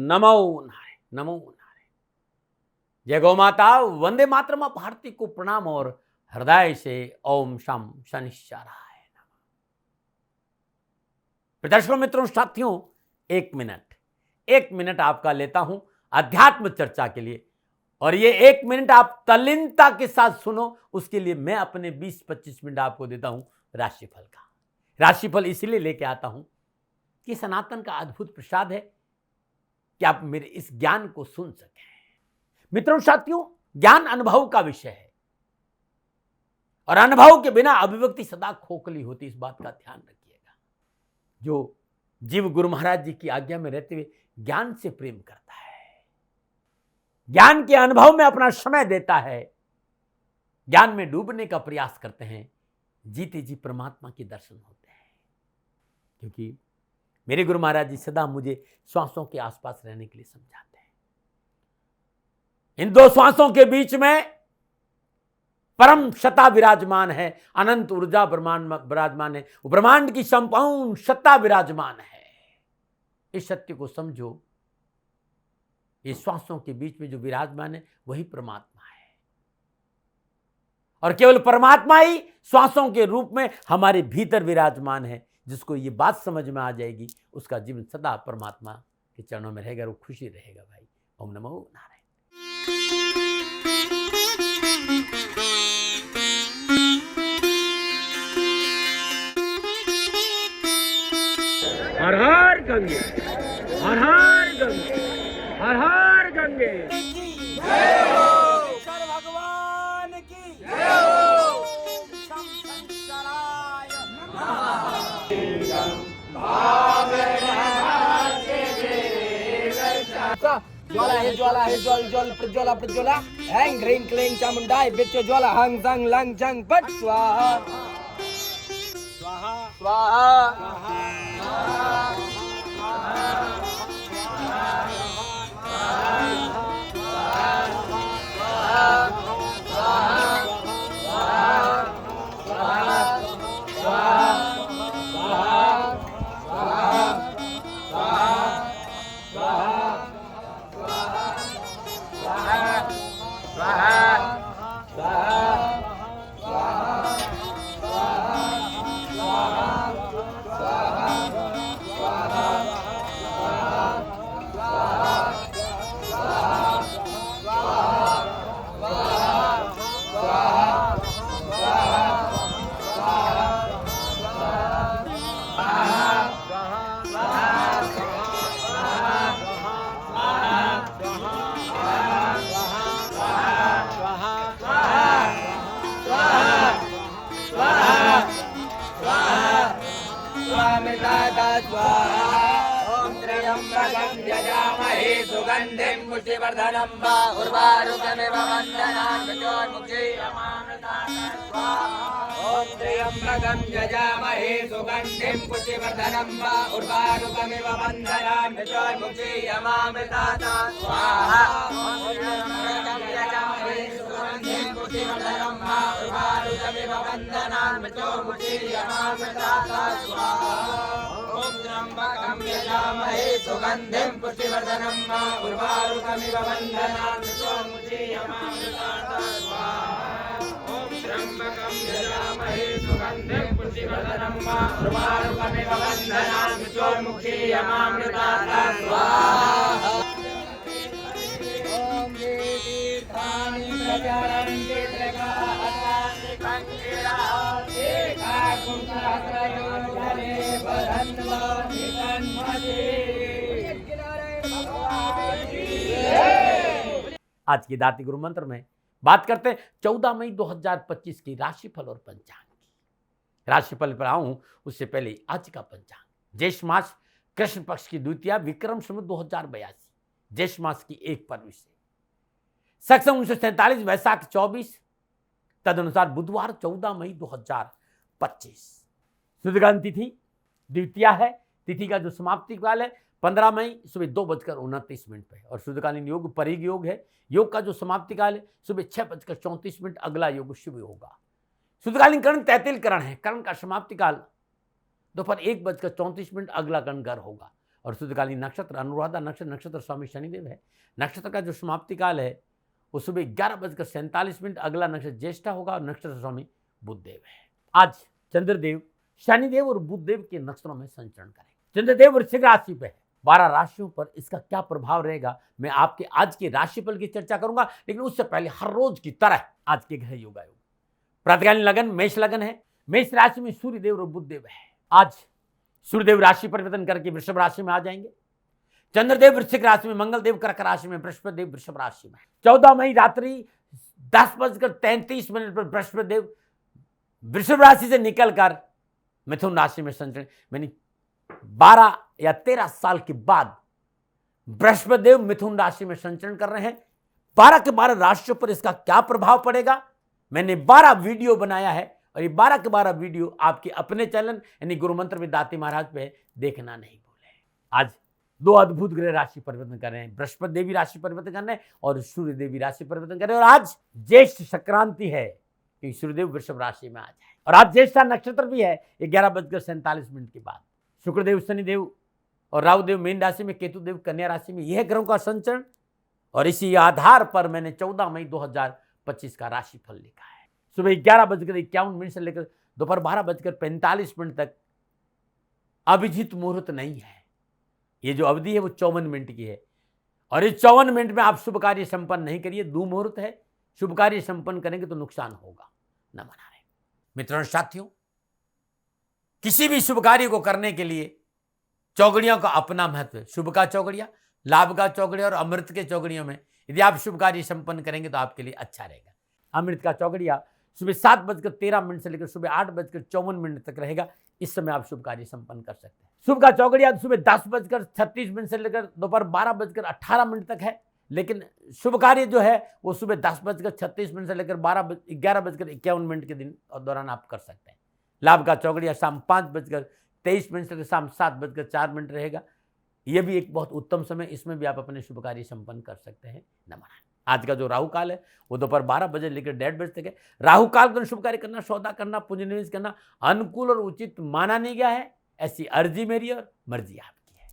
नमो नारायण, नमो नारायण। जय गौ माता, वंदे मातरम। भारती को प्रणाम और हृदय से ओम शम शनिश्चराय नमः। प्रदर्शकों, मित्रों, साथियों, एक मिनट आपका लेता हूं अध्यात्म चर्चा के लिए। और ये 1 मिनट आप तल्लीनता के साथ सुनो, उसके लिए मैं अपने 20-25 मिनट आपको देता हूं राशिफल का। राशिफल इसलिए लेके आता हूं कि सनातन का अद्भुत प्रसाद है कि आप मेरे इस ज्ञान को सुन सकें। मित्रों, साथियों, ज्ञान अनुभव का विषय है और अनुभव के बिना अभिव्यक्ति सदा खोखली होती, इस बात का ध्यान रखिएगा। जो जीव गुरु महाराज जी की आज्ञा में रहते हुए ज्ञान से प्रेम करता है, ज्ञान के अनुभव में अपना समय देता है, ज्ञान में डूबने का प्रयास करते हैं, जीते जी परमात्मा के दर्शन होते हैं। क्योंकि मेरे गुरु महाराज जी सदा मुझे श्वासों के आसपास रहने के लिए समझाते हैं। इन दो श्वासों के बीच में परम सत्ता विराजमान है, अनंत ऊर्जा ब्रह्मांड विराजमान है, ब्रह्मांड की संपूर्ण सत्ता विराजमान है। इस सत्य को समझो, इस श्वासों के बीच में जो विराजमान है वही परमात्मा है और केवल परमात्मा ही श्वासों के रूप में हमारे भीतर विराजमान है। जिसको ये बात समझ में आ जाएगी, उसका जीवन सदा परमात्मा के चरणों में रहेगा, वो खुशी रहेगा। भाई, ओम नमो नारायण। हर हर गंगे, हर हर गंगे, हर हर गंगे। भगवान की ज्वाला है, ज्वाला है, ज्वल ज्वल प्रज्वला प्रज्वला, हैंग ह्रीं क्लीं चामुंडाय बिच्च ज्वाला, हंग संग लंग चंग पट स्वाहा स्वाहा स्वाहा। सुगंधिं पुष्टिवर्धनं वा उर्वारुकमिव वन्दनान् मृत्योर्मुक्षीयमामृतात् ॐ त्र्यम्बकं यजामहे सुगन्धिं पुष्टिवर्धनं वा उर्वारुकमिव वन्दनान् मृत्योर्मुक्षीयमामृतात् स्वाहा। ॐ त्र्यम्बकं यजामहे सुगन्धिं पुष्टिवर्धनं वा उर्वारुकमिव वन्दनान् मृत्योर्मुक्षीयमामृतात् स्वाहा। ॐ त्र्यम्बकं यजामहे सुगन्धिं पुष्टिवर्धनं वा उर्वारुकमिव वन्दनान् मृत्योर्मुक्षीयमामृतात् स्वाहा। ॐ त्र्यम्बकं यजामहे सुगन्धिं पुष्टिवर्धनं वा उर्वारुकमिव वन्दनान् मृत्योर्मुक्षीयमामृतात् स्वाहा। ॐ ये तीर्थानि प्रचरन्ति त्रिकालानि कङ्किराः एकाकुंसहस्रयो जले बधन्वा निकन्मते। आज की दाती गुरु मंत्र में बात करते हैं 14 मई 2025 की राशिफल और पंचांग की। राशिफल पर आऊं उससे पहले आज का पंचांग। ज्येष्ठ मास कृष्ण पक्ष की द्वितीया, विक्रम संवत 2082, ज्येष्ठ मास की 1 फरवरी से सक्षम 1947, वैशाख 24, तदनुसार बुधवार 14 मई 2025। शुद्धकालीन तिथि द्वितीया है। तिथि का जो समाप्ति काल है 15 मई सुबह 2:29 पे और शुद्धकालीन योग परिग योग है। योग का जो समाप्ति काल है सुबह 6:34, अगला योग शुभ होगा। शुद्धकालीन कर्ण 33 करण है। कर्ण का समाप्ति काल दोपहर 1:34, अगला कर्ण घर होगा। और शुद्धकालीन नक्षत्र अनुराधा नक्षत्र, नक्षत्र स्वामी शनिदेव है। नक्षत्र का जो समाप्ति काल है वो सुबह 11:47, अगला नक्षत्र ज्येष्ठा होगा और नक्षत्र स्वामी बुधदेव है। आज चंद्रदेव शनिदेव और बुधदेव के नक्षत्रों में संचरण करेंगे। चंद्रदेव वृश्चिक राशि पे है, 12 राशियों पर इसका क्या प्रभाव रहेगा मैं आपके आज के राशिफल की चर्चा करूंगा, लेकिन उससे पहले हर रोज की तरह आज के ग्रह योग आयोग। प्रातःकालीन लगन मेष लगन है, मेष राशि में सूर्यदेव और बुधदेव है। आज सूर्यदेव राशि परिवर्तन करके वृषभ राशि में आ जाएंगे। चंद्रदेव वृश्चिक राशि में, मंगलदेव कर्क राशि में, बृहस्पतिदेव वृषभ राशि में। 14 मई रात्रि 10:33 पर बृहस्पतिदेव वृषभ राशि से निकलकर मिथुन राशि में संचरण, यानी 12 या 13 साल के बाद बृहस्पतिदेव मिथुन राशि में संचरण कर रहे हैं। 12 के 12 राशियों पर इसका क्या प्रभाव पड़ेगा मैंने 12 वीडियो बनाया है, और ये 12 के 12 वीडियो आपके अपने चैनल यानी गुरु मंत्र विद दाती महाराज पे देखना नहीं भूलें। आज 2 अद्भुत ग्रह राशि परिवर्तन कर रहे हैं, बृहस्पति देवी राशि परिवर्तन कर रहे हैं और सूर्य देवी राशि परिवर्तन कर रहे हैं। और आज ज्येष्ठ संक्रांति है कि सूर्यदेव वृषभ राशि में आ जाए, और आज ज्येष्ठा नक्षत्र भी है 11:47 के बाद। शुक्रदेव शनिदेव और राहुदेव मीन राशि में, केतुदेव कन्या राशि में, यह ग्रहों का संचरण, और इसी आधार पर मैंने 14 मई 2025 का राशिफल लिखा है। सुबह 11:51 से लेकर दोपहर 12:45 तक अभिजीत मुहूर्त नहीं है। ये जो अवधि है वो 54 मिनट की है, और इस 54 मिनट में आप शुभ कार्य संपन्न नहीं करिए। दुमुहूर्त है, शुभ कार्य संपन्न करेंगे तो नुकसान होगा, न मना रहे। मित्रों साथियों, किसी भी शुभ कार्य को करने के लिए चौगड़ियों का अपना महत्व है। शुभ का चौगड़िया, लाभ का चौगड़िया और अमृत के चौगड़ियों में यदि आप शुभ कार्य संपन्न करेंगे तो आपके लिए अच्छा रहेगा। अमृत का चौगड़िया सुबह 7:13 से लेकर सुबह 8:54 तक रहेगा। इस समय आप शुभ कार्य संपन्न कर सकते हैं। शुभ का चौगड़िया सुबह 10:36 से लेकर दोपहर 12:18 तक है, लेकिन शुभ कार्य जो है वो सुबह 10:36 से लेकर 11:51 के दिन और दौरान आप कर सकते हैं। लाभ का चौगड़िया शाम 5:23 से लेकर शाम 7:04 रहेगा। यह भी एक बहुत उत्तम समय, इसमें भी आप अपने शुभ कार्य संपन्न कर सकते हैं। नमन। आज का जो राहु काल है वो दोपहर 12 बजे लेकर 1:30 बजे तक है। राहु काल में शुभ कार्य करना, सौदा करना, पूंजी निवेश करना अनुकूल और उचित माना नहीं गया है। ऐसी अर्जी मेरी और मर्जी आपकी है।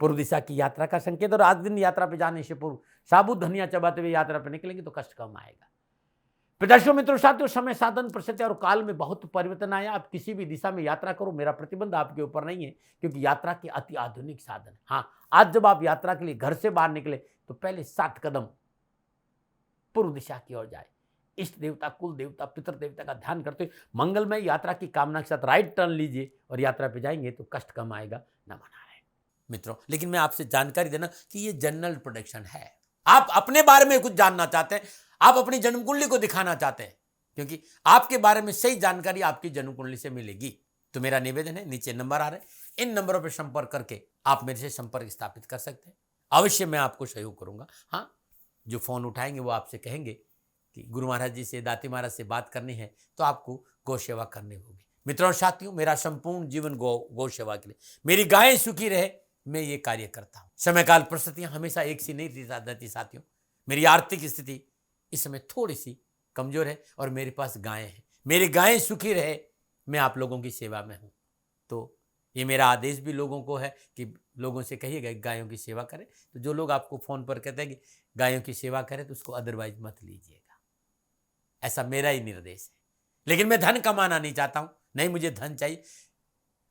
पूर्व दिशा की यात्रा का संकेत, और आज दिन यात्रा पे जाने से पूर्व साबुत धनिया चबाते हुए यात्रा पर निकलेंगे तो कष्ट कम आएगा। प्रदर्शनों मित्रों साथियों, समय साधन परिस्थिति और काल में बहुत परिवर्तन आया। आप किसी भी दिशा में यात्रा करो, मेरा प्रतिबंध आपके ऊपर नहीं है, क्योंकि यात्रा के अति आधुनिक साधन। हाँ, आज जब आप यात्रा के लिए घर से बाहर निकले तो पहले 7 कदम पूर्व दिशा की ओर जाए। इष्ट देवता, कुल देवता, पितृ देवता का ध्यान करते हुए मंगलमय यात्रा की कामना के साथ राइट टर्न लीजिए और यात्रा पे जाएंगे तो कष्ट कम आएगा, न मना रहे मित्रों। लेकिन मैं आपसे जानकारी देना कि ये जनरल प्रोडिक्शन है। आप अपने बारे में कुछ जानना चाहते हैं, आप अपनी जन्म कुंडली को दिखाना चाहते हैं, क्योंकि आपके बारे में सही जानकारी आपकी जन्म कुंडली से मिलेगी। तो मेरा निवेदन है, नीचे नंबर आ रहे हैं, इन नंबरों पर संपर्क करके आप मेरे से संपर्क स्थापित कर सकते हैं। अवश्य मैं आपको सहयोग करूंगा। हाँ, जो फोन उठाएंगे वो आपसे कहेंगे कि गुरु महाराज जी से, दाती महाराज से बात करनी है तो आपको गौ सेवा करनी होगी। मित्रों साथियों, मेरा संपूर्ण जीवन गौ सेवा के लिए, मेरी गायें सुखी रहे, मैं ये कार्य करता हूँ। समय काल परिस्थितियां हमेशा एक सी नहीं रहती साथियों। मेरी आर्थिक स्थिति इस समय थोड़ी सी कमजोर है और मेरे पास गायें हैं। मेरी गायें सुखी रहे, मैं आप लोगों की सेवा में हूँ। तो ये मेरा आदेश भी लोगों को है कि लोगों से कहिएगा गायों की सेवा करें। तो जो लोग आपको फोन पर कहते हैं कि गायों की सेवा करें तो उसको अदरवाइज मत लीजिएगा, ऐसा मेरा ही निर्देश है। लेकिन मैं धन कमाना नहीं चाहता हूं, नहीं मुझे धन चाहिए।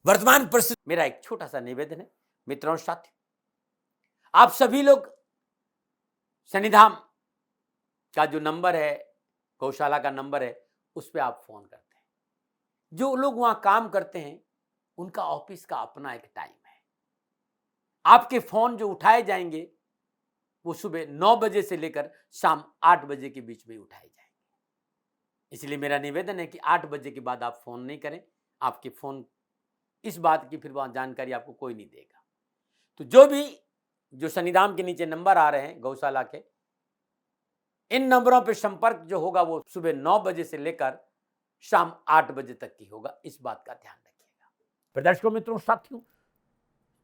वर्तमान परिस्थिति, मेरा एक छोटा सा निवेदन है मित्रों साथियों, आप सभी लोग शनिधाम का जो नंबर है, गौशाला का नंबर है, उस पर आप फोन करते हैं। जो लोग वहां काम करते हैं उनका ऑफिस का अपना एक टाइम है। आपके फोन जो उठाए जाएंगे वो सुबह 9 बजे से लेकर शाम 8 बजे के बीच में उठाए जाएंगे। इसलिए मेरा निवेदन है कि 8 बजे के बाद आप फोन नहीं करें। आपके फोन इस बात की फिर वहां जानकारी आपको कोई नहीं देगा। तो जो शनिधाम के नीचे नंबर आ रहे हैं गौशाला के, इन नंबरों पर संपर्क जो होगा वो सुबह 9 बजे से लेकर शाम 8 बजे तक की होगा। इस बात का ध्यान रखिएगा। प्रदर्शकों मित्रों साथियों,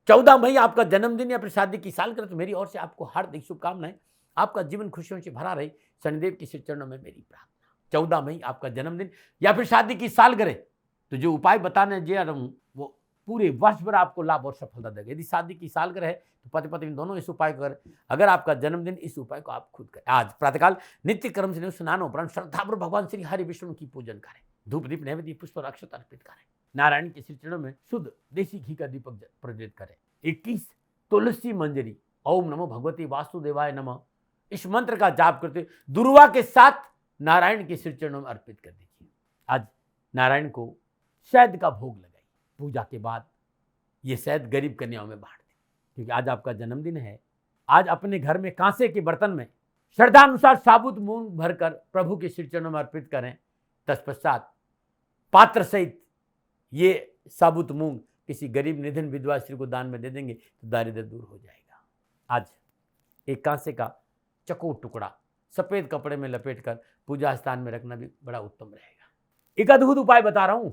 14 मई आपका जन्मदिन या फिर शादी की सालगिरह, तो मेरी ओर से आपको हार्दिक शुभकामनाएं। आपका जीवन खुशियों से भरा रहे, शनिदेव के श्री चरणों में मेरी प्रार्थना। 14 मई आपका जन्मदिन या फिर शादी की सालगिरह, तो जो उपाय बताने जा रहा हूं वो पूरे वर्ष भर आपको लाभ और सफलता देगा। यदि शादी की सालगिरह है तो पति पत्नी दोनों इस उपाय को करें। अगर आपका जन्मदिन, इस उपाय को आप खुद करें। आज प्रातःकाल नित्य कर्म से स्नान उपरांत श्रद्धापूर्वक भगवान श्री हरि विष्णु की पूजन करें। धूप दीप नैवेद्य पुष्प और अक्षत अर्पित करें। नारायण के श्री चरणों में शुद्ध देसी घी का दीपक प्रज्वलित करें। 21 तुलसी मंजरी ओम नमो भगवती वासुदेवाय नमः इस मंत्र का जाप करते दुर्वा के साथ नारायण के श्री चरणों में अर्पित कर दीजिए। आज नारायण को शहद का भोग लगाइए। पूजा के बाद ये शहद गरीब कन्याओं में बांट दें, क्योंकि आज आपका जन्मदिन है। आज अपने घर में कांसे के बर्तन में श्रद्धानुसार साबुत मूंग भरकर प्रभु के श्री चरणों में अर्पित करें। तत्पश्चात पात्र सहित ये साबुत मूंग किसी गरीब निधन विधवा स्त्री को दान में दे देंगे तो दारिद्र्य दूर हो जाएगा। आज एक कांसे का चकोर टुकड़ा सफेद कपड़े में लपेटकर पूजा स्थान में रखना भी बड़ा उत्तम रहेगा। एक अद्भुत उपाय बता रहा हूं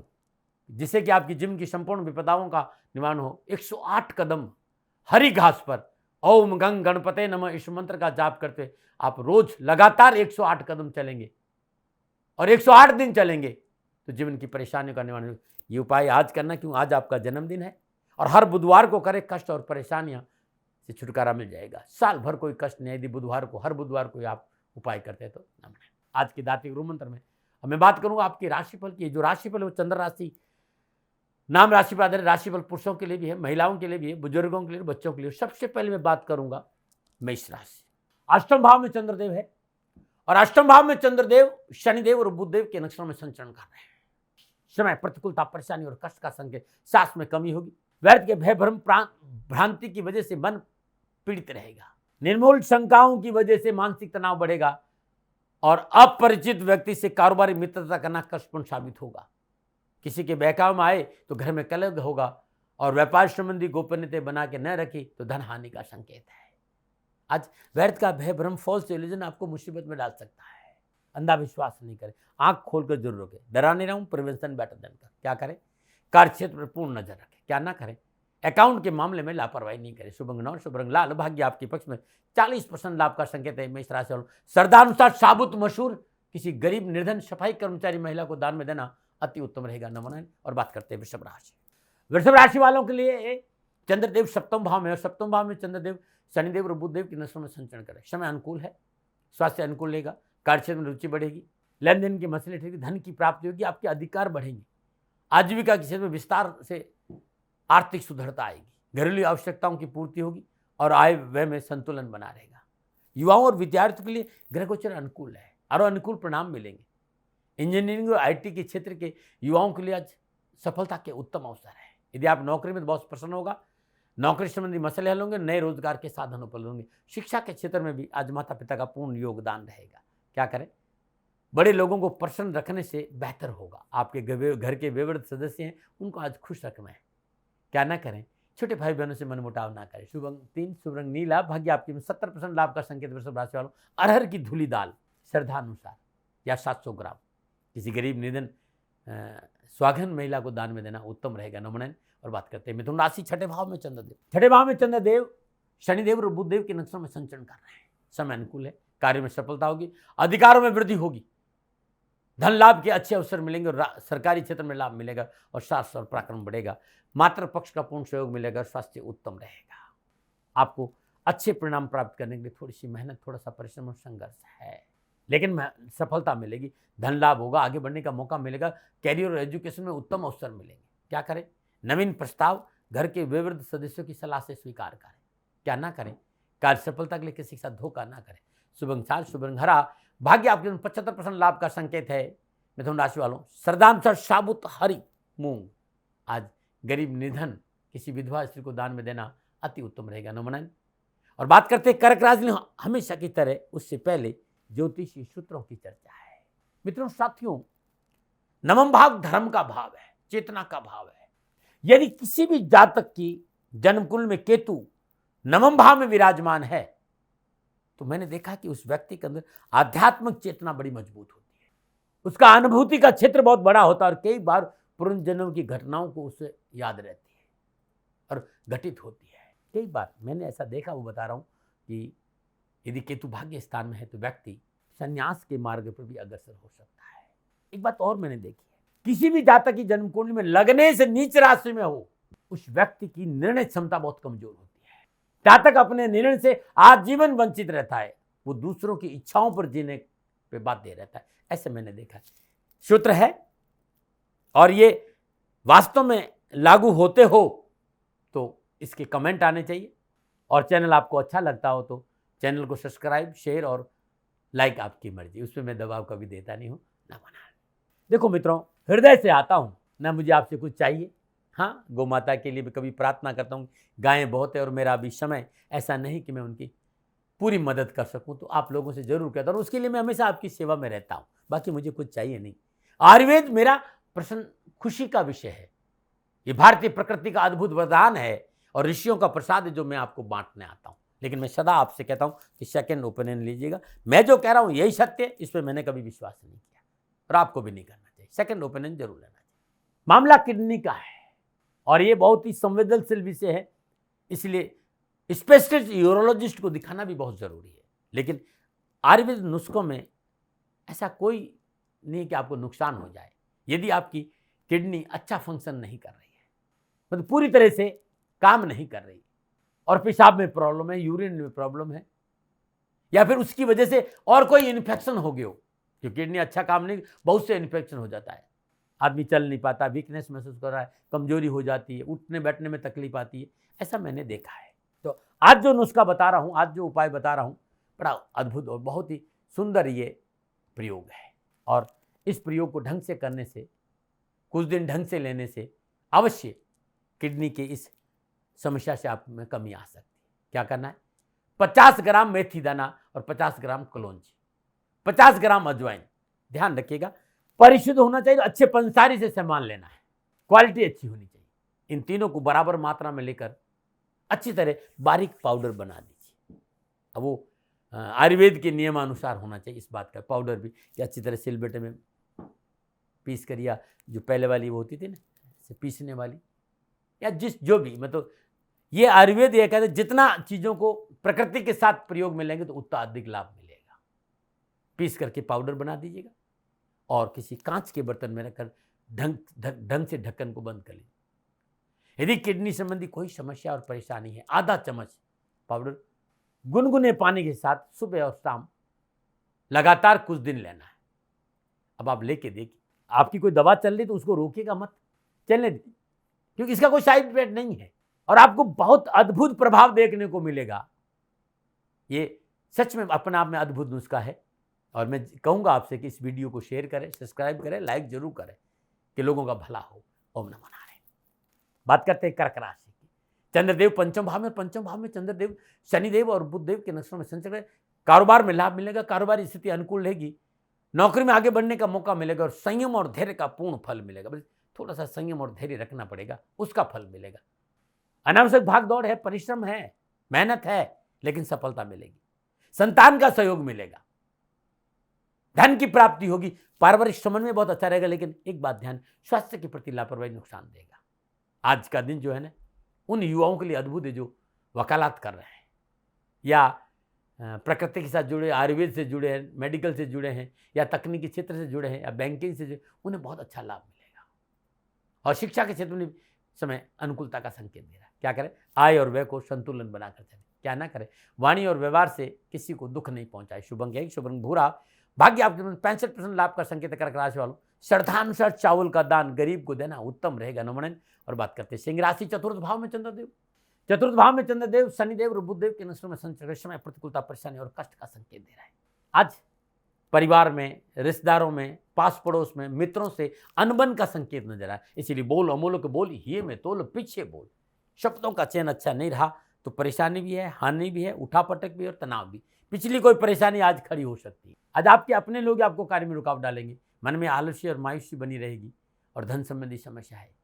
जिससे कि आपकी जीवन की संपूर्ण विपदाओं का निवारण हो। 108 कदम हरी घास पर ओम गंग गणपते नमः इस मंत्र का जाप करते आप रोज लगातार 108 कदम चलेंगे और 108 दिन चलेंगे तो जीवन की परेशानियों का निवारण हो। ये उपाय आज करना, क्यों आज आपका जन्मदिन है। और हर बुधवार को करें, कष्ट और परेशानियां से छुटकारा मिल जाएगा। साल भर कोई कष्ट नहीं। यदि बुधवार को, हर बुधवार को आप उपाय करते हैं तो नमन। आज के दात्री गुरु मंत्र में मैं बात करूंगा आपकी राशिफल की। जो राशिफल है वो चंद्र राशि नाम राशि पर आधारित राशिफल पुरुषों के लिए भी है, महिलाओं के लिए भी है, बुजुर्गों के लिए, बच्चों के लिए। सबसे पहले मैं बात करूंगा मेष राशि। अष्टम भाव में चंद्रदेव है और अष्टम भाव में चंद्रदेव शनिदेव और बुधदेव के नक्षत्रों में संचरण कर रहे हैं। समय प्रतिकूलता, परेशानी और कष्ट का संकेत। सांस में कमी होगी। व्यर्थ के भय भ्रम भ्रांति की वजह से मन पीड़ित रहेगा। निर्मूल शंकाओं की वजह से मानसिक तनाव बढ़ेगा और अपरिचित व्यक्ति से कारोबारी मित्रता करना कष्टपूर्ण साबित होगा। किसी के बहकाव में आए तो घर में कलह होगा और व्यापार संबंधी गोपनीयता बना के न रखी तो धन हानि का संकेत है। आज व्यर्थ का भय भ्रम, फॉल्स इल्यूजन आपको मुसीबत में डाल सकता है। अंधाविश्वास नहीं करें, आंख खोलकर जरूर रखें। डरा नहीं रहूं, प्रिवेंशन बेटर देन कर। क्या करें? कार्य क्षेत्र पर पूर्ण नजर रखें। क्या ना करें? अकाउंट के मामले में लापरवाही नहीं करें। शुभ अंग शुभ रंग लाल, भाग्य आपके पक्ष में। 40% लाभ का संकेत है। मेष राशि वालों, श्रद्धानुसार साबुत मशहूर किसी गरीब निर्धन सफाई कर्मचारी महिला को दान में देना अति उत्तम रहेगा। नमन। और बात करते हैं वृषभ राशि। वृषभ राशि वालों के लिए चंद्रदेव सप्तम भाव में और सप्तम भाव में चंद्रदेव शनिदेव और बुधदेव के नक्षत्रों में संचरण करें। समय अनुकूल है, स्वास्थ्य अनुकूल रहेगा, कार्यक्षेत्र में रुचि बढ़ेगी, लेन देन की मसले ठीक, धन की प्राप्ति होगी, आपके अधिकार बढ़ेंगे, आजीविका के क्षेत्र में विस्तार से आर्थिक सुदृढ़ता आएगी, घरेलू आवश्यकताओं की पूर्ति होगी और आय व्यय में संतुलन बना रहेगा। युवाओं और विद्यार्थियों के लिए ग्रह गोचर अनुकूल है और अनुकूल परिणाम मिलेंगे। इंजीनियरिंग और आईटी के क्षेत्र के युवाओं के लिए आज सफलता के उत्तम अवसर है। यदि आप नौकरी में तो बहुत प्रसन्न होगा, नौकरी संबंधी मसले हल होंगे, नए रोजगार के साधन उपलब्ध होंगे। शिक्षा के क्षेत्र में भी आज माता पिता का पूर्ण योगदान रहेगा। क्या करें? बड़े लोगों को प्रसन्न रखने से बेहतर होगा। आपके घर के वयोवृद्ध सदस्य हैं, उनको आज खुश रखना है। क्या ना करें? छोटे भाई बहनों से मनमुटाव ना करें। शुभ अंग 3, शुभ रंग नीला, भाग्य आपके में। 70% लाभ का संकेत वृषभ राशि वालों, अरहर की धुली दाल श्रद्धानुसार या 700 ग्राम किसी गरीब निधन स्वागन महिला को दान में देना उत्तम रहेगा। नमन। और बात करते हैं मिथुन राशि। छठे भाव में चंद्रदेव, छठे भाव में चंद्रदेव शनिदेव और बुधदेव के नक्षत्रों में संचरण कर रहे हैं। समय अनुकूल है, कार्य में सफलता होगी, अधिकारों में वृद्धि होगी, धन लाभ के अच्छे अवसर मिलेंगे और सरकारी क्षेत्र में लाभ मिलेगा और साहस और पराक्रम बढ़ेगा। मातृ पक्ष का पूर्ण सहयोग मिलेगा, स्वास्थ्य उत्तम रहेगा। आपको अच्छे परिणाम प्राप्त करने के लिए थोड़ी सी मेहनत, थोड़ा सा परिश्रम और संघर्ष है, लेकिन सफलता मिलेगी, धन लाभ होगा, आगे बढ़ने का मौका मिलेगा, कैरियर और एजुकेशन में उत्तम अवसर मिलेंगे। क्या करें? नवीन प्रस्ताव घर के वयोवृद्ध सदस्यों की सलाह से स्वीकार करें। क्या ना करें? कार्य सफलता के लिए किसी के साथ धोखा ना करें। शुभ अंग 4, शुभ रंग हरा, भाग्य आपके 75% लाभ का संकेत है। मिथुन राशि वालों, श्रद्धानुसार साबुत हरी मूंग आज गरीब निधन किसी विधवा स्त्री को दान में देना अति उत्तम रहेगा। नमन। और बात करते हैं कर्क राशि। हमेशा की तरह उससे पहले ज्योतिषी सूत्रों की चर्चा है। मित्रों साथियों, नवम भाव धर्म का भाव है, चेतना का भाव है। यदि किसी भी जातक की जन्मकुंडली में केतु नवम भाव में विराजमान है तो मैंने देखा कि उस व्यक्ति के अंदर आध्यात्मिक चेतना बड़ी मजबूत होती है, उसका अनुभूति का क्षेत्र बहुत बड़ा होता है और कई बार पूर्व जन्म की घटनाओं को उसे याद रहती है और घटित होती है। कई बार मैंने ऐसा देखा, वो बता रहा हूं कि यदि केतु भाग्य स्थान में है तो व्यक्ति संन्यास के मार्ग पर भी अग्रसर हो सकता है। एक बात और मैंने देखी है, किसी भी जातक की जन्म कुंडली में लगने से नीच राशि में हो उस व्यक्ति की निर्णय क्षमता बहुत कमजोर होती है। जातक अपने निर्णय से आजीवन वंचित रहता है, वो दूसरों की इच्छाओं पर जीने पे बाध्य रहता है। ऐसे मैंने देखा है। सूत्र है और ये वास्तव में लागू होते हो तो इसके कमेंट आने चाहिए, और चैनल आपको अच्छा लगता हो तो चैनल को सब्सक्राइब, शेयर और लाइक आपकी मर्जी, उसमें मैं दबाव कभी देता नहीं हूँ, ना मना। देखो मित्रों, हृदय से आता हूँ, ना मुझे आपसे कुछ चाहिए। हाँ, गौ माता के लिए भी कभी प्रार्थना करता हूँ, गायें बहुत है और मेरा अभी समय ऐसा नहीं कि मैं उनकी पूरी मदद कर सकूँ, तो आप लोगों से जरूर कहता हूँ, उसके लिए मैं हमेशा आपकी सेवा में रहता हूँ, बाकी मुझे कुछ चाहिए नहीं। आयुर्वेद मेरा प्रसन्न खुशी का विषय है, ये भारतीय प्रकृति का अद्भुत वरदान है और ऋषियों का प्रसाद है जो मैं आपको बांटने आता हूँ। लेकिन मैं सदा आपसे कहता हूँ कि सेकंड ओपिनियन लीजिएगा, मैं जो कह रहा हूँ यही सत्य है, इस पर मैंने कभी विश्वास नहीं किया और आपको भी नहीं करना चाहिए। सेकंड ओपिनियन जरूर लेना चाहिए। मामला किडनी का है और ये बहुत ही संवेदनशील विषय है, इसलिए स्पेशलिस्ट यूरोलॉजिस्ट को दिखाना भी बहुत जरूरी है। लेकिन आयुर्वेद नुस्खों में ऐसा कोई नहीं कि आपको नुकसान हो जाए यदि आपकी किडनी अच्छा फंक्शन नहीं कर रही है, मतलब पूरी तरह से काम नहीं कर रही और पेशाब में प्रॉब्लम है, यूरिन में प्रॉब्लम है, या फिर उसकी वजह से और कोई इन्फेक्शन हो गया हो, क्योंकि किडनी अच्छा काम नहीं, बहुत से इन्फेक्शन हो जाता है, आदमी चल नहीं पाता, वीकनेस महसूस कर रहा है, कमजोरी हो जाती है, उठने बैठने में तकलीफ आती है, ऐसा मैंने देखा है। तो आज जो नुस्खा बता रहा हूँ, आज जो उपाय बता रहा हूँ, बड़ा अद्भुत और बहुत ही सुंदर ये प्रयोग है, और इस प्रयोग को ढंग से करने से, कुछ दिन ढंग से लेने से अवश्य किडनी के इस समस्या से आप में कमी आ सकती है। क्या करना है? 50 ग्राम मेथी दाना और 50 ग्राम कलौंजी, 50 ग्राम अजवाइन, ध्यान रखिएगा परिशुद्ध होना चाहिए, अच्छे पंसारी से सामान लेना है, क्वालिटी अच्छी होनी चाहिए। इन तीनों को बराबर मात्रा में लेकर अच्छी तरह बारीक पाउडर बना दीजिए। अब वो आयुर्वेद के नियमानुसार होना चाहिए इस बात का, पाउडर भी कि अच्छी तरह सिलबट्टे में पीस कर, या जो पहले वाली वो होती थी ना पीसने वाली, या जो भी, मतलब ये आयुर्वेद ये कहते हैं जितना चीज़ों को प्रकृति के साथ प्रयोग में लेंगे तो उतना अधिक लाभ मिलेगा। पीस करके पाउडर बना दीजिएगा और किसी कांच के बर्तन में रखकर ढंग से ढक्कन को बंद कर लीजिए। यदि किडनी संबंधी कोई समस्या और परेशानी है, आधा चम्मच पाउडर गुनगुने पानी के साथ सुबह और शाम लगातार कुछ दिन लेना है। अब आप लेके देखिए, आपकी कोई दवा चल रही तो उसको रोकिएगा मत, चलने दीजिए, क्योंकि इसका कोई साइड इफेक्ट नहीं है और आपको बहुत अद्भुत प्रभाव देखने को मिलेगा। ये सच में अपने आप में अद्भुत नुस्खा है और मैं कहूंगा आपसे कि इस वीडियो को शेयर करें, सब्सक्राइब करें, लाइक जरूर करें कि लोगों का भला हो। ओम नमः नारायण। बात करते हैं कर्क राशि की। चंद्रदेव पंचम भाव में चंद्रदेव, शनिदेव और बुधदेव के नक्षत्रों में संचरण, कारोबार में लाभ मिलेगा, कारोबारी स्थिति अनुकूल रहेगी, नौकरी में आगे बढ़ने का मौका मिलेगा और संयम और धैर्य का पूर्ण फल मिलेगा। बस थोड़ा सा संयम और धैर्य रखना पड़ेगा, उसका फल मिलेगा। अनावश्यक भाग दौड़ है, परिश्रम है, मेहनत है, लेकिन सफलता मिलेगी। संतान का सहयोग मिलेगा, धन की प्राप्ति होगी, पारिवारिक समन्वय बहुत अच्छा रहेगा। लेकिन एक बात ध्यान, स्वास्थ्य के प्रति लापरवाही नुकसान देगा। आज का दिन जो है ना, उन युवाओं के लिए अद्भुत है जो वकालत कर रहे हैं या प्रकृति के साथ जुड़े, आयुर्वेद से जुड़े हैं, मेडिकल से जुड़े हैं, या तकनीकी क्षेत्र से जुड़े हैं, या बैंकिंग से जुड़े, उन्हें बहुत अच्छा लाभ मिलेगा। और शिक्षा के क्षेत्र में समय अनुकूलता का संकेत दे रहा है। क्या करें? आय और व्यय को संतुलन बनाकर चलें। क्या ना करें? वाणी और व्यवहार से किसी को दुख नहीं पहुंचाए। शुभ अंक 1, शुभ रंग भूरा, भाग्य आपके 65% लाभ का संकेत है। कर्क राशि वालों, श्रद्धानुसार चावल का दान गरीब को देना उत्तम रहेगा। नमन। और बात करते हैं सिंह राशि, चतुर्थ भाव में चंद्रदेव, चतुर्थ भाव में चंद्रदेव, शनिदेव और बुधदेव के नक्षत्रों में संचरण समय प्रतिकूलता, परेशानी और कष्ट का संकेत दे रहा है। आज परिवार में, रिश्तेदारों में, पास पड़ोस में, मित्रों से अनबन का संकेत नजर आया। इसीलिए बोल अमोल के बोल, ये में तोल पीछे बोल, शब्दों का चयन अच्छा नहीं रहा तो परेशानी भी है, हानि भी है, उठापटक भी और तनाव भी। पिछली कोई परेशानी आज खड़ी हो सकती है। आज आपके अपने लोग आपको कार्य में रुकावट डालेंगे, मन में आलस्य और मायूसी बनी रहेगी और धन संबंधी समस्या है।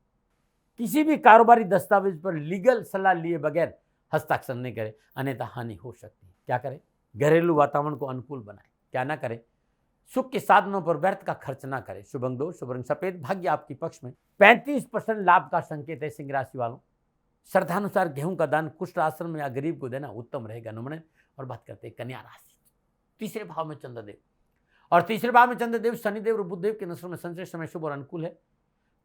किसी भी कारोबारी दस्तावेज पर लीगल सलाह लिए बगैर हस्ताक्षर नहीं करें, अन्यथा हानि हो सकती है। क्या करें? घरेलू वातावरण को अनुकूल बनाएं। क्या ना करें? सुख के साधनों पर व्यर्थ का खर्च ना करें। शुभ अंक 2, शुभ रंग सफेद, भाग्य आपके पक्ष में। 35% लाभ का संकेत है। सिंह राशि वालों, श्रद्धानुसार गेहूं का दान कुष्ठ आश्रम या गरीब को देना उत्तम रहेगा। नमन। और बात करते हैं कन्या राशि, तीसरे भाव में चंद्रदेव, और तीसरे भाव में चंद्रदेव, शनिदेव और बुधदेव के नक्षत्रों में संचरण समय शुभ और अनुकूल है।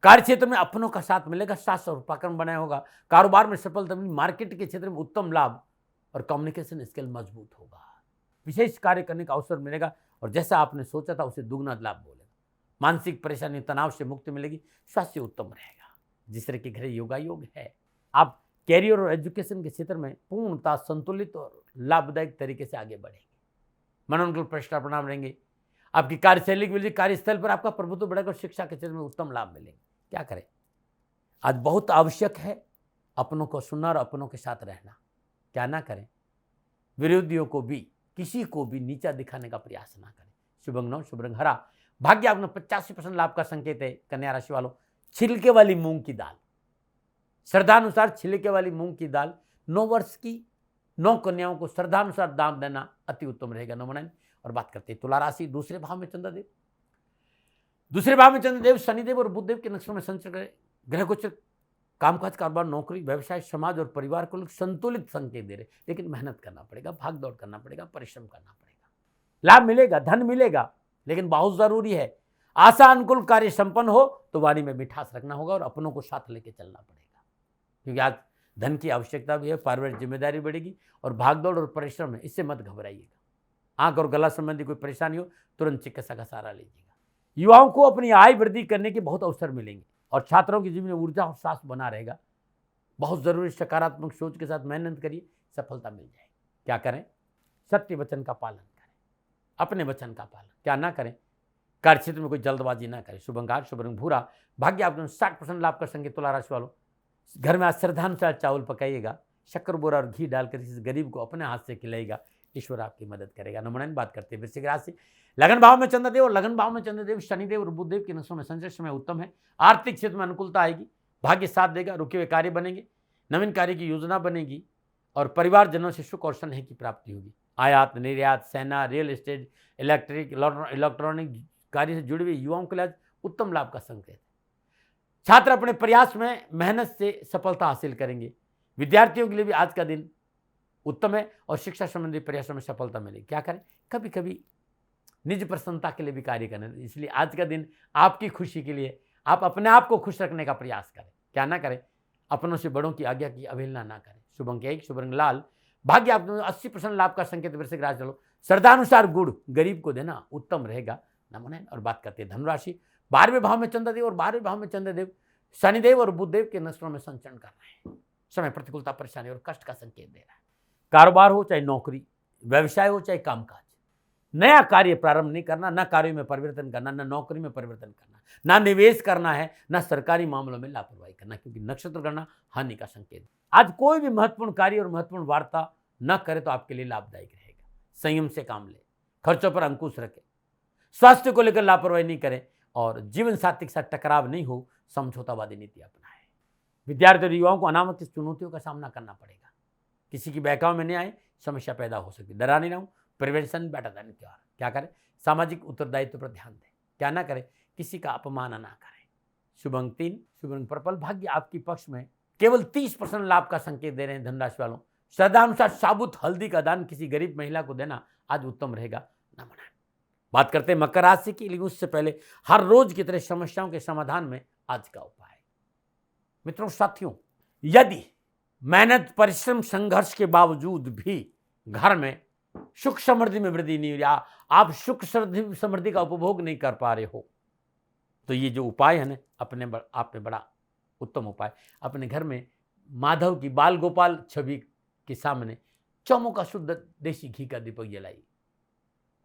कार्य क्षेत्र में अपनों का साथ मिलेगा, साहस और पराक्रम बनाया होगा। कारोबार में सफलता मिली, मार्केट के क्षेत्र में उत्तम लाभ और कम्युनिकेशन स्किल मजबूत होगा। विशेष कार्य करने का अवसर मिलेगा और जैसा आपने सोचा था उसे दुगना लाभ बोलेगा। मानसिक परेशानी तनाव से मुक्ति मिलेगी, स्वास्थ्य उत्तम रहेगा। जिस तरह के घर योगा योग है, आप कैरियर और एजुकेशन के क्षेत्र में पूर्णतः संतुलित और लाभदायक तरीके से आगे बढ़ेंगे। मनोनुकूल परिणाम रहेंगे। आपकी कार्यशैली की वजह से कार्यस्थल पर आपका प्रभुत्व बढ़ेगा और शिक्षा के क्षेत्र में उत्तम लाभ मिलेंगे। क्या करें, आज बहुत आवश्यक है अपनों को सुनना और अपनों के साथ रहना। क्या ना करें, विरोधियों को भी, किसी को भी नीचा दिखाने का प्रयास ना करें। शुभ अंग 9, शुभ रंग हरा। भाग्य आपने 85% लाभ का संकेत है। कन्या राशि वालों, छिलके वाली मूंग की दाल, श्रद्धानुसार छिलके वाली मूंग की दाल 9 वर्ष की 9 कन्याओं को श्रद्धानुसार दान देना अति उत्तम रहेगा। नमन। और बात करते हैं तुला राशि, दूसरे भाव में चंद्रदेव। दूसरे भाव में चंद्रदेव शनिदेव और बुधदेव के नक्षत्रों में संचरण करें। ग्रह गोचर कामकाज, कारोबार, नौकरी, व्यवसाय, समाज और परिवार को लोग संतुलित संकेत दे रहे, लेकिन मेहनत करना पड़ेगा, भाग दौड़ करना पड़ेगा, परिश्रम करना पड़ेगा। लाभ मिलेगा, धन मिलेगा, लेकिन बहुत जरूरी है आशा अनुकूल कार्य संपन्न हो तो वाणी में मिठास रखना होगा और अपनों को साथ लेके चलना पड़ेगा, क्योंकि आज धन की आवश्यकता भी है, पारिवारिक जिम्मेदारी बढ़ेगी और भागदौड़ और परिश्रम है, इससे मत घबराइएगा। आंख और गला संबंधी कोई परेशानी हो तुरंत चिकित्सा का सहारा लीजिएगा। युवाओं को अपनी आय वृद्धि करने के बहुत अवसर मिलेंगे और छात्रों की जीवन में ऊर्जा और साहस बना रहेगा। बहुत जरूरी सकारात्मक सोच के साथ मेहनत करिए, सफलता मिल जाएगी। क्या करें, सत्य वचन का पालन करें, अपने वचन का पालन क्या ना करें, कार्य क्षेत्र में कोई जल्दबाजी ना करें। शुभ अंग शुभ रंग भूरा। भाग्य आपने 60% लाभ कर संकेत। तुला राशि वालों, घर में आज श्रद्धानुसार चावल पकाइएगा, शक्कर बोरा और घी डालकर इस गरीब को अपने हाथ से खिलाइएगा, ईश्वर आपकी मदद करेगा। नमन। बात करते हैं वृश्चिक राशि, लगन भाव में चंद्रदेव और लगन भाव में चंद्रदेव शनिदेव और बुधदेव के नक्षत्रों में संचरण समय उत्तम है। आर्थिक क्षेत्र में अनुकूलता आएगी, भाग्य साथ देगा, रुके हुए कार्य बनेंगे, नवीन कार्य की योजना बनेगी और परिवारजनों से सुख और स्नेह की प्राप्ति होगी। आयात निर्यात, सेना, रियल एस्टेट, इलेक्ट्रॉनिक कार्य से जुड़े हुए युवाओं के लिए उत्तम लाभ का संकेत है। छात्र अपने प्रयास में मेहनत से सफलता हासिल करेंगे। विद्यार्थियों के लिए भी आज का दिन उत्तम है और शिक्षा संबंधी प्रयासों में सफलता मिलेगी। क्या करें, कभी कभी निज प्रसन्नता के लिए भी कार्य करें, इसलिए आज का दिन आपकी खुशी के लिए आप अपने आप को खुश रखने का प्रयास करें। क्या ना करें, अपनों से बड़ों की आज्ञा की अवहेलना ना करें। शुभ अंक 1, शुभ रंग लाल। भाग्य आप 80% लाभ का संकेत। वृश्चिक राशि चलो, श्रद्धानुसार गुड़ गरीब को देना उत्तम रहेगा। नमन। और बात करते हैं धनुराशि, 12वें भाव में चंद्रदेव और 12वें भाव में चंद्रदेव शनिदेव और बुधदेव के नक्षत्रों में संचरण कर रहे हैं। समय प्रतिकूलता, परेशानी और कष्ट का संकेत दे रहा है। कारोबार हो चाहे नौकरी, व्यवसाय हो चाहे कामकाज, नया कार्य प्रारंभ नहीं करना, ना कार्यों में परिवर्तन करना, ना नौकरी में परिवर्तन करना, ना निवेश करना है, ना सरकारी मामलों में लापरवाही करना, क्योंकि नक्षत्र गणना हानि का संकेत। आज कोई भी महत्वपूर्ण कार्य और महत्वपूर्ण वार्ता न करे तो आपके लिए लाभदायक रहेगा। संयम से काम ले, खर्चों पर अंकुश रखें, स्वास्थ्य को लेकर लापरवाही नहीं करें और जीवन साथी के साथ टकराव नहीं हो, समझौतावादी नीति अपनाएं। विद्यार्थी और युवाओं को अनावश्यक चुनौतियों का सामना करना पड़ेगा। किसी की बहकाव में नहीं आए, समस्या पैदा हो सकती है। डरा नहीं रहूं, प्रिवेंशन बेटर देन क्योर। क्या करें, सामाजिक उत्तरदायित्व पर ध्यान दें। क्या ना करें, किसी का अपमान ना करें। शुभ अंक 3, शुभ रंग पर्पल। भाग्य आपकी पक्ष में केवल 30% लाभ का संकेत दे रहे हैं। धनराशि वालों, श्रद्धानुसार साबुत हल्दी का दान किसी गरीब महिला को देना आज उत्तम रहेगा। नमन। बात करते हैं मकर राशि की, लेकिन उससे पहले हर रोज की तरह समस्याओं के समाधान में आज का उपाय। मित्रों साथियों, यदि मेहनत, परिश्रम, संघर्ष के बावजूद भी घर में सुख समृद्धि में वृद्धि नहीं हुई, आप सुख समृद्धि का उपभोग नहीं कर पा रहे हो, तो ये जो उपाय है ना, आप में बड़ा उत्तम उपाय। अपने घर में माधव की बाल गोपाल छवि के सामने चौमों का शुद्ध देसी घी का दीपक जलाइए।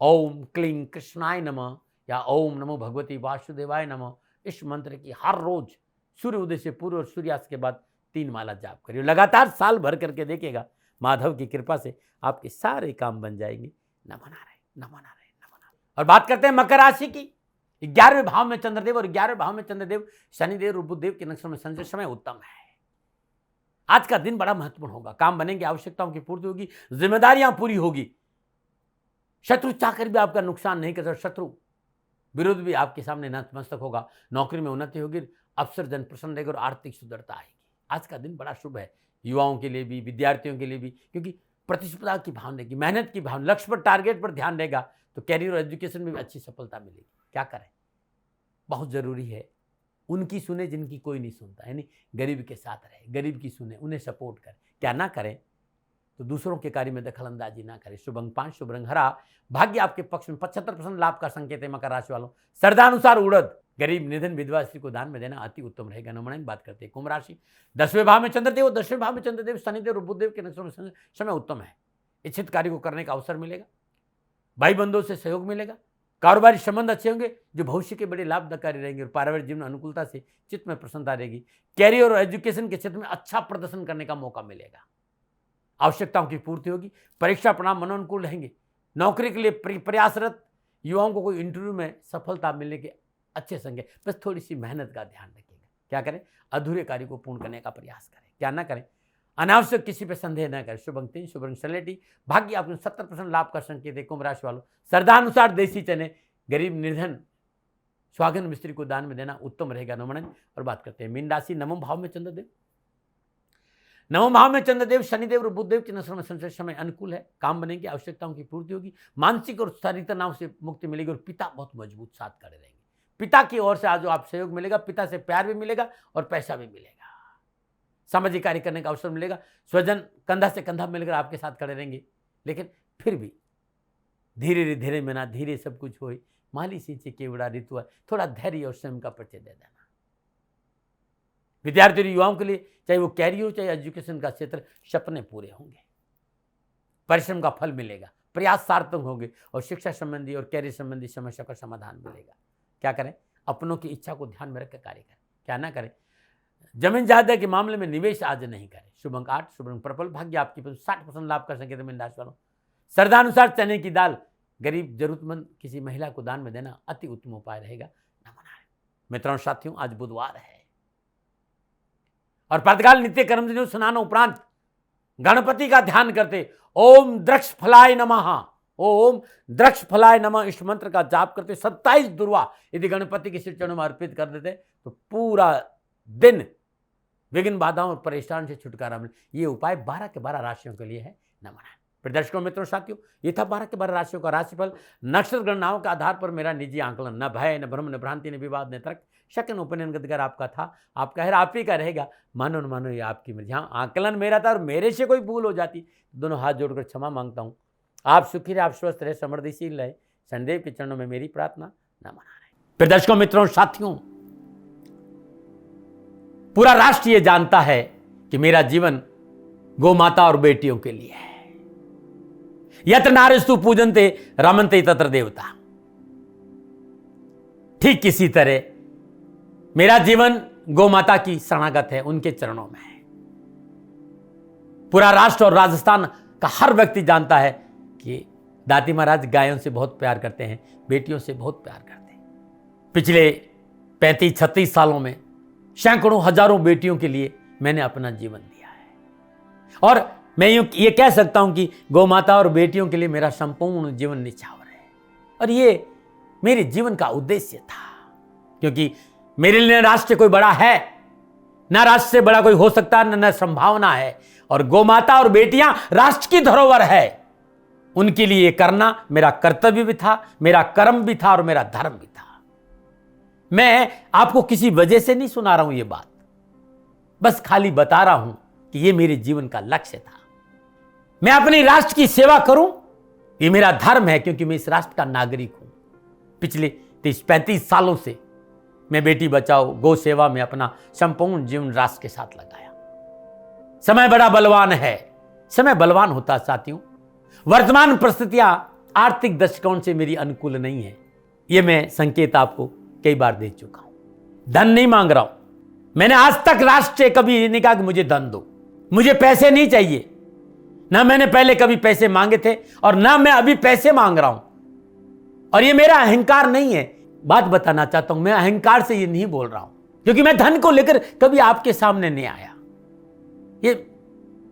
ओम क्लीं कृष्णाय नमः या ओम नमो भगवती वासुदेवाय नमः, इस मंत्र की हर रोज सूर्य उदय से पूर्व और सूर्यास्त के बाद 3 माला जाप करिए। लगातार साल भर करके देखिएगा, माधव की कृपा से आपके सारे काम बन जाएंगे। नमन आ रहे, नमन आ रहे, नमन आ रहे। और बात करते हैं मकर राशि की, 11वें भाव में चंद्रदेव और 11वें भाव में चंद्रदेव शनिदेव और बुधदेव के नक्षत्र में संचरण समय उत्तम है। आज का दिन बड़ा महत्वपूर्ण होगा, काम बनेंगे, आवश्यकताओं की पूर्ति होगी, जिम्मेदारियां पूरी होगी। शत्रु चाहकर भी आपका नुकसान नहीं कर सकता, शत्रु विरोध भी आपके सामने नतमस्तक होगा। नौकरी में उन्नति होगी, अफसर जन प्रसन्न रहेगा और आर्थिक सुदृढ़ता आएगी। आज का दिन बड़ा शुभ है, युवाओं के लिए भी, विद्यार्थियों के लिए भी, क्योंकि प्रतिस्पर्धा की भावना रहेगी, मेहनत की भावना, लक्ष्य पर, टारगेट पर ध्यान रहेगा तो कैरियर और एजुकेशन में भी अच्छी सफलता मिलेगी। क्या करें, बहुत जरूरी है उनकी सुने जिनकी कोई नहीं सुनता, यानी गरीब के साथ रहे, गरीब की सुने, उन्हें सपोर्ट करें। क्या ना करें तो दूसरों के कार्य में दखल अंदाजी ना करें। शुभ अंक 5, शुभ रंग हरा, भाग्य आपके पक्ष में, 75% लाभ का संकेत है मकर राशि वालों। श्रद्धानुसार उड़द गरीब निधन विधवा स्त्री को दान में देना अति उत्तम रहेगा। नमन बात करते हैं कुंभ राशि, 10वें भाव में चंद्रदेव, 10वें भाव में चंद्रदेव शनिदेव और बुधदेव के नक्षत्र में समय उत्तम है। इच्छित कार्य को करने का अवसर मिलेगा, भाई बंधुओं से सहयोग मिलेगा, कारोबारी संबंध अच्छे होंगे जो भविष्य के बड़े लाभकारी रहेंगे और पारिवारिक जीवन अनुकूलता से चित्त में प्रसन्नता रहेगी। कैरियर और एजुकेशन के क्षेत्र में अच्छा प्रदर्शन करने का मौका मिलेगा, आवश्यकताओं की पूर्ति होगी, परीक्षा परिणाम मनोनुकूल रहेंगे। नौकरी के लिए प्रयासरत युवाओं को कोई इंटरव्यू में सफलता मिलने के अच्छे संकेत, बस थोड़ी सी मेहनत का ध्यान रखिएगा। क्या करें, अधूरे कार्य को पूर्ण करने का प्रयास करें। क्या ना करें, अनावश्यक किसी पर संदेह न करें। शुभ अंक 3, शुभ रंग सलेटी, भाग्य आपको 70% लाभ का संकेत है। कुंभ राशि वालों, श्रद्धानुसार देसी चने गरीब निर्धन स्वागन मिस्त्री को दान में देना उत्तम रहेगा। नमन और बात करते हैं मीन राशि, नवम भाव में चंद्रदेव, नवम भाव में चंद्रदेव शनिदेव और बुधदेव के नक्षत्र में संचय, समय अनुकूल है, काम बनेंगे, आवश्यकताओं की पूर्ति होगी, मानसिक और शारीरिक तनाव से मुक्ति मिलेगी और पिता बहुत मजबूत साथ खड़े रहेंगे। पिता की ओर से आज आप सहयोग मिलेगा, पिता से प्यार भी मिलेगा और पैसा भी मिलेगा, सामाजिक कार्य करने का अवसर मिलेगा, स्वजन कंधा से कंधा मिलकर आपके साथ खड़े रहेंगे। लेकिन फिर भी धीरे धीरे मना धीरे सब कुछ हो, माली सिंचे केवड़ा ऋतु है, थोड़ा धैर्य और स्वयं का परिचय दे देना। विद्यार्थी युवाओं के लिए चाहे वो कैरियर हो चाहे एजुकेशन का क्षेत्र, सपने पूरे होंगे, परिश्रम का फल मिलेगा, प्रयास सार्थक होंगे और शिक्षा संबंधी और कैरियर संबंधी समस्या का समाधान मिलेगा। क्या करें, अपनों की इच्छा को ध्यान में रखकर कार्य करें। क्या ना करें, जमीन जायदाद के मामले में निवेश आज नहीं करें। शुभ अंक 8, शुभ रंग पर्पल, भाग्य आपकी 60% लाभ का संकेत है मीन राशि वालों। श्रद्धानुसार चने की दाल गरीब जरूरतमंद किसी महिला को दान में देना अति उत्तम उपाय रहेगा। नमन। मित्रों साथियों, आज बुधवार है और प्रातःकाल नित्य कर्म स्नान उपरांत गणपति का ध्यान करते ओम द्रक्ष फलाय नमः, ओम द्रक्ष फलाय नमः इस मंत्र का जाप करते 27 दुर्वा यदि गणपति के श्री चरणों में अर्पित कर देते तो पूरा दिन विघ्न बाधाओं और परेशान से छुटकारा मिले। ये उपाय 12 के 12 राशियों के लिए है। नमन। प्रदर्शकों मित्रों साथियों, ये था 12 के 12 राशियों का राशिफल। नक्षत्र गणनाओं के आधार पर मेरा निजी आंकलन, न भय न भ्रम न भ्रांति न विवाद न तर्क, शक न उपनयन गदगर आपका था, आपका है, आप ही का रहेगा। मानो न मानो ये आपकी मर्जी। हाँ, आंकलन मेरा था और मेरे से कोई भूल हो जाती दोनों हाथ जोड़कर क्षमा मांगता हूँ। आप सुखी रहे, आप स्वस्थ रहे, समृद्धिशील रहे, शनिदेव के चरणों में मेरी प्रार्थना। नमन। प्रदर्शकों मित्रों साथियों, पूरा राष्ट्र ये जानता है कि मेरा जीवन गौ माता और बेटियों के लिए है। यत्र नारीस्तु पूजन्ते रमन्ते तत्र देवता। ठीक किसी तरह मेरा जीवन गौ माता की शरणागत है, उनके चरणों में है। पूरा राष्ट्र और राजस्थान का हर व्यक्ति जानता है कि दादी महाराज गायों से बहुत प्यार करते हैं, बेटियों से बहुत प्यार करते हैं। पिछले 35-36 सालों में सैकड़ों हजारों बेटियों के लिए मैंने अपना जीवन दिया है और मैं ये कह सकता हूं कि गौ माता और बेटियों के लिए मेरा संपूर्ण जीवन निछावर है। और ये मेरे जीवन का उद्देश्य था, क्योंकि मेरे लिए राष्ट्र कोई बड़ा है ना, राष्ट्र से बड़ा कोई हो सकता न संभावना है। और गौ माता और बेटियां राष्ट्र की धरोहर है, उनके लिए करना मेरा कर्तव्य भी था, मेरा कर्म भी था और मेरा धर्म भी था। मैं आपको किसी वजह से नहीं सुना रहा हूं ये बात, बस खाली बता रहा हूं कि ये मेरे जीवन का लक्ष्य था। मैं अपने राष्ट्र की सेवा करूं, ये मेरा धर्म है, क्योंकि मैं इस राष्ट्र का नागरिक हूं। पिछले 30-35 सालों से मैं बेटी बचाओ गौ सेवा में अपना संपूर्ण जीवन राष्ट्र के साथ लगाया। समय बड़ा बलवान है, समय बलवान होता साथियों। वर्तमान परिस्थितियां आर्थिक दृष्टिकोण से मेरी अनुकूल नहीं है, यह मैं संकेत आपको कई बार दे चुका हूं। धन नहीं मांग रहा हूं, मैंने आज तक राष्ट्र से कभी ये नहीं कहा कि मुझे धन दो, मुझे पैसे नहीं चाहिए। ना मैंने पहले कभी पैसे मांगे थे और ना मैं अभी पैसे मांग रहा हूं। और ये मेरा अहंकार नहीं है, बात बताना चाहता हूं, मैं अहंकार से ये नहीं बोल रहा हूं, क्योंकि मैं धन को लेकर कभी आपके सामने नहीं आया।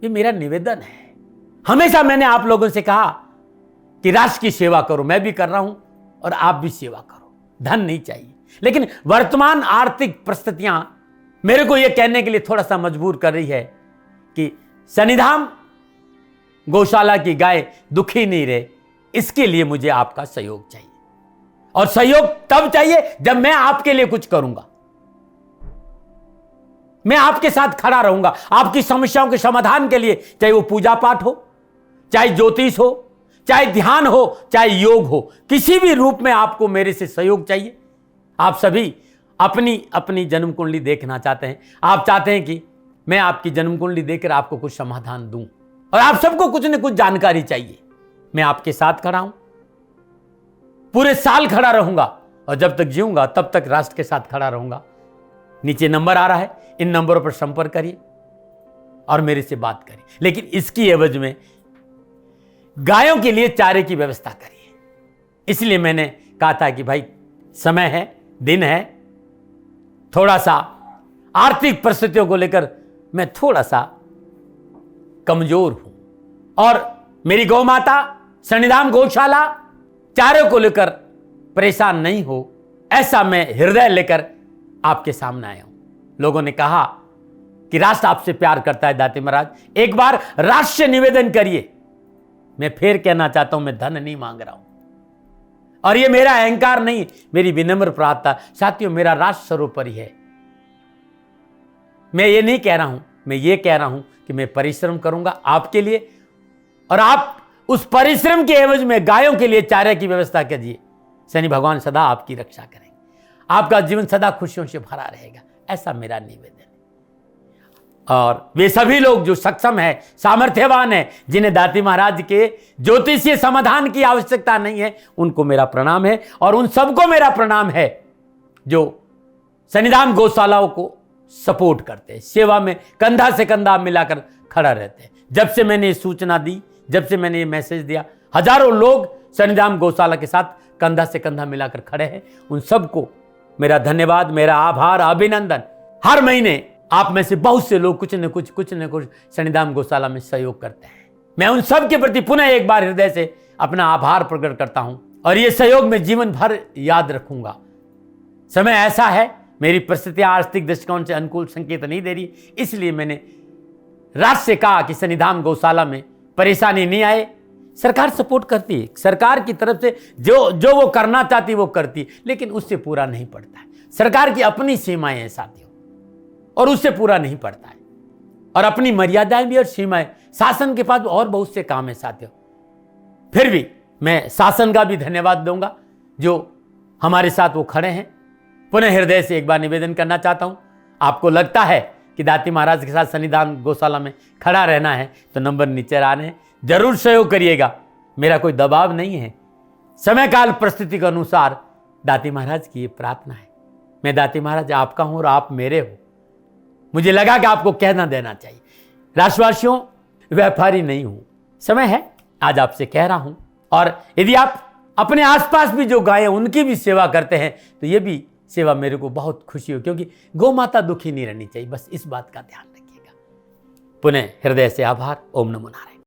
ये मेरा निवेदन है। हमेशा मैंने आप लोगों से कहा कि राष्ट्र की सेवा करो, मैं भी कर रहा हूं और आप भी सेवा करो। धन नहीं चाहिए, लेकिन वर्तमान आर्थिक परिस्थितियां मेरे को यह कहने के लिए थोड़ा सा मजबूर कर रही है कि शनिधाम गौशाला की गाय दुखी नहीं रहे, इसके लिए मुझे आपका सहयोग चाहिए। और सहयोग तब चाहिए जब मैं आपके लिए कुछ करूंगा। मैं आपके साथ खड़ा रहूंगा आपकी समस्याओं के समाधान के लिए, चाहे वो पूजा पाठ हो, चाहे ज्योतिष हो, चाहे ध्यान हो, चाहे योग हो, किसी भी रूप में आपको मेरे से सहयोग चाहिए। आप सभी अपनी अपनी जन्म कुंडली देखना चाहते हैं, आप चाहते हैं कि मैं आपकी जन्म कुंडली देखकर आपको कुछ समाधान दूं, और आप सबको कुछ न कुछ जानकारी चाहिए। मैं आपके साथ खड़ा हूं, पूरे साल खड़ा रहूंगा, और जब तक जीऊंगा तब तक राष्ट्र के साथ खड़ा रहूंगा। नीचे नंबर आ रहा है, इन नंबरों पर संपर्क करिए और मेरे से बात करिए, लेकिन इसकी एवज में गायों के लिए चारे की व्यवस्था करिए। इसलिए मैंने कहा था कि भाई समय है, दिन है, थोड़ा सा आर्थिक परिस्थितियों को लेकर मैं थोड़ा सा कमजोर हूं, और मेरी गौ माता सन्निधान गौशाला चारे को लेकर परेशान नहीं हो, ऐसा मैं हृदय लेकर आपके सामने आया हूं। लोगों ने कहा कि राष्ट्र आपसे प्यार करता है दाते महाराज, एक बार राष्ट्र से निवेदन करिए। मैं फिर कहना चाहता हूं, मैं धन नहीं मांग रहा हूं, और ये मेरा अहंकार नहीं, मेरी विनम्र प्रार्थना। साथियों, मेरा राष्ट्र सर्वोपरि है। मैं ये नहीं कह रहा हूं, मैं ये कह रहा हूं कि मैं परिश्रम करूंगा आपके लिए, और आप उस परिश्रम के एवज में गायों के लिए चारे की व्यवस्था कीजिए। शनि भगवान सदा आपकी रक्षा करेंगे, आपका जीवन सदा खुशियों से भरा रहेगा, ऐसा मेरा निवेदन है। और वे सभी लोग जो सक्षम है, सामर्थ्यवान है, जिन्हें दाती महाराज के ज्योतिषीय समाधान की आवश्यकता नहीं है, उनको मेरा प्रणाम है। और उन सबको मेरा प्रणाम है जो सन्निधान गौशालाओं को सपोर्ट करते हैं, सेवा में कंधा से कंधा मिलाकर खड़ा रहते हैं। जब से मैंने ये सूचना दी, जब से मैंने ये मैसेज दिया, हजारों लोग सन्निधान गौशाला के साथ कंधा से कंधा मिलाकर खड़े हैं। उन सबको मेरा धन्यवाद, मेरा आभार, अभिनंदन। हर महीने आप में से बहुत से लोग कुछ न कुछ सन्निधान गौशाला में सहयोग करते हैं। मैं उन सब के प्रति पुनः एक बार हृदय से अपना आभार प्रकट करता हूं, और ये सहयोग मैं जीवन भर याद रखूंगा। समय ऐसा है, मेरी परिस्थितियां आर्थिक दृष्टिकोण से अनुकूल संकेत नहीं दे रही, इसलिए मैंने राष्ट्र से कहा कि सन्निधान गौशाला में परेशानी नहीं आए। सरकार सपोर्ट करती है, सरकार की तरफ से जो वो करना चाहती वो करती है, लेकिन उससे पूरा नहीं पड़ता है। सरकार की अपनी सीमाएं हैं साथियों, और उससे पूरा नहीं पड़ता है, और अपनी मर्यादाएं भी और सीमाएं। शासन के पास और बहुत से काम है साथियों। फिर भी मैं शासन का भी धन्यवाद दूंगा जो हमारे साथ वो खड़े हैं। पुनः हृदय से एक बार निवेदन करना चाहता हूं, आपको लगता है कि दाती महाराज के साथ सन्निधान गौशाला में खड़ा रहना है तो नंबर नीचे आ रहे हैं, जरूर सहयोग करिएगा। मेरा कोई दबाव नहीं है, समय काल परिस्थिति के अनुसार दाती महाराज की ये प्रार्थना है। मैं दाती महाराज आपका हूं और आप मेरे हो, मुझे लगा कि आपको कहना देना चाहिए। राष्ट्रवासियों, व्यापारी नहीं हूं, समय है आज आपसे कह रहा हूं। और यदि आप अपने आसपास भी जो गायें उनकी भी सेवा करते हैं तो ये भी सेवा मेरे को बहुत खुशी हो, क्योंकि गौ माता दुखी नहीं रहनी चाहिए, बस इस बात का ध्यान रखिएगा। पुनः हृदय से आभार। ओम नमो नारायण।